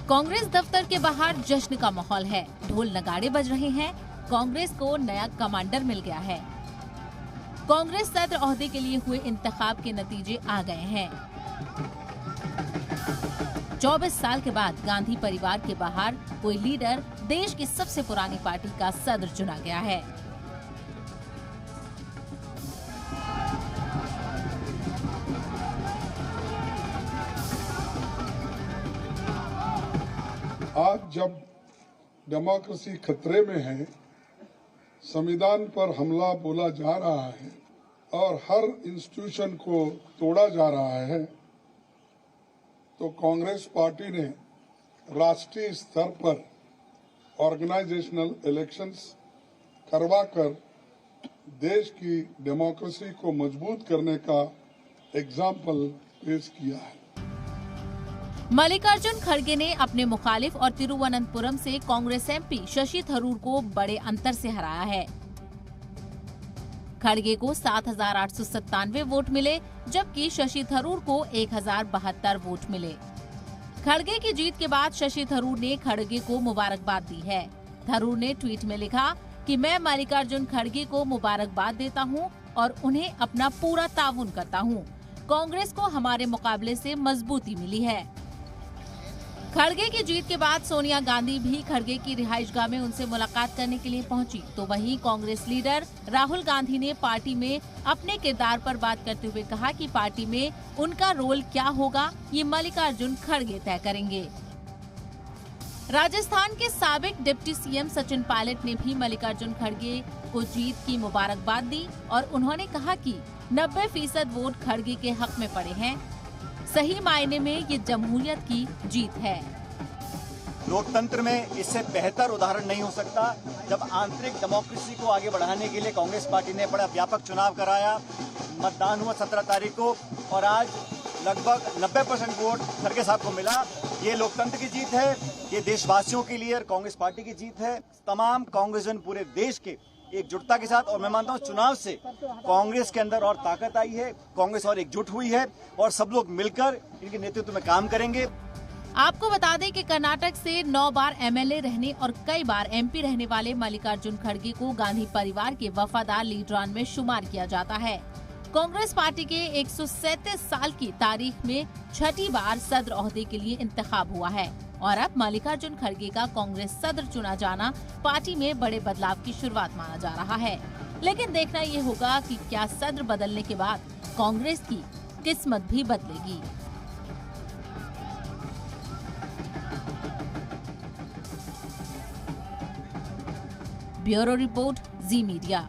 कांग्रेस दफ्तर के बाहर जश्न का माहौल है। ढोल नगाड़े बज रहे हैं। कांग्रेस को नया कमांडर मिल गया है। कांग्रेस सदर ओहदे के लिए हुए इंतखाब के नतीजे आ गए हैं। 24 साल के बाद गांधी परिवार के बाहर कोई लीडर देश की सबसे पुरानी पार्टी का सदर चुना गया है। आज जब डेमोक्रेसी खतरे में है, संविधान पर हमला बोला जा रहा है और हर इंस्टीट्यूशन को तोड़ा जा रहा है, तो कांग्रेस पार्टी ने राष्ट्रीय स्तर पर ऑर्गेनाइजेशनल इलेक्शंस करवाकर देश की डेमोक्रेसी को मजबूत करने का एग्जाम्पल पेश किया है। मल्लिकार्जुन खड़गे ने अपने मुखालिफ और तिरुवनंतपुरम से कांग्रेस एमपी शशि थरूर को बड़े अंतर से हराया है। खड़गे को 7,897 वोट मिले, जबकि शशि थरूर को 1,072 वोट मिले। खड़गे की जीत के बाद शशि थरूर ने खड़गे को मुबारकबाद दी है। थरूर ने ट्वीट में लिखा कि मैं मल्लिकार्जुन खड़गे को मुबारकबाद देता हूं और उन्हें अपना पूरा ताउन करता हूं। कांग्रेस को हमारे मुकाबले से मजबूती मिली है। खड़गे की जीत के बाद सोनिया गांधी भी खड़गे की रिहाइशगाह में उनसे मुलाकात करने के लिए पहुंची, तो वहीं कांग्रेस लीडर राहुल गांधी ने पार्टी में अपने किरदार पर बात करते हुए कहा कि पार्टी में उनका रोल क्या होगा, ये मल्लिकार्जुन खड़गे तय करेंगे। राजस्थान के साबिक डिप्टी सीएम सचिन पायलट ने भी मल्लिकार्जुन खड़गे को जीत की मुबारकबाद दी और उन्होंने कहा कि 90% वोट खड़गे के हक में पड़े हैं। सही मायने में ये जमहूरियत की जीत है। लोकतंत्र में इससे बेहतर उदाहरण नहीं हो सकता जब आंतरिक डेमोक्रेसी को आगे बढ़ाने के लिए कांग्रेस पार्टी ने बड़ा व्यापक चुनाव कराया। मतदान हुआ 17 तारीख को और आज लगभग 90% वोट खड़गे साहब को मिला। ये लोकतंत्र की जीत है, ये देशवासियों के लिए और कांग्रेस पार्टी की जीत है। तमाम कांग्रेसजन पूरे देश के एकजुटता के साथ, और मैं मानता हूँ चुनाव से कांग्रेस के अंदर और ताकत आई है, कांग्रेस और एकजुट हुई है और सब लोग मिलकर इनके नेतृत्व में काम करेंगे। आपको बता दें कि कर्नाटक से 9 बार एमएलए रहने और कई बार एमपी रहने वाले मल्लिकार्जुन खड़गे को गांधी परिवार के वफादार लीडरान में शुमार किया जाता है। कांग्रेस पार्टी के 137 साल की तारीख में छठी बार सदर ओहदे के लिए इंतखाब हुआ है और अब मल्लिकार्जुन खड़गे का कांग्रेस सदर चुना जाना पार्टी में बड़े बदलाव की शुरुआत माना जा रहा है। लेकिन देखना ये होगा कि क्या सदर बदलने के बाद कांग्रेस की किस्मत भी बदलेगी। ब्यूरो रिपोर्ट, जी मीडिया।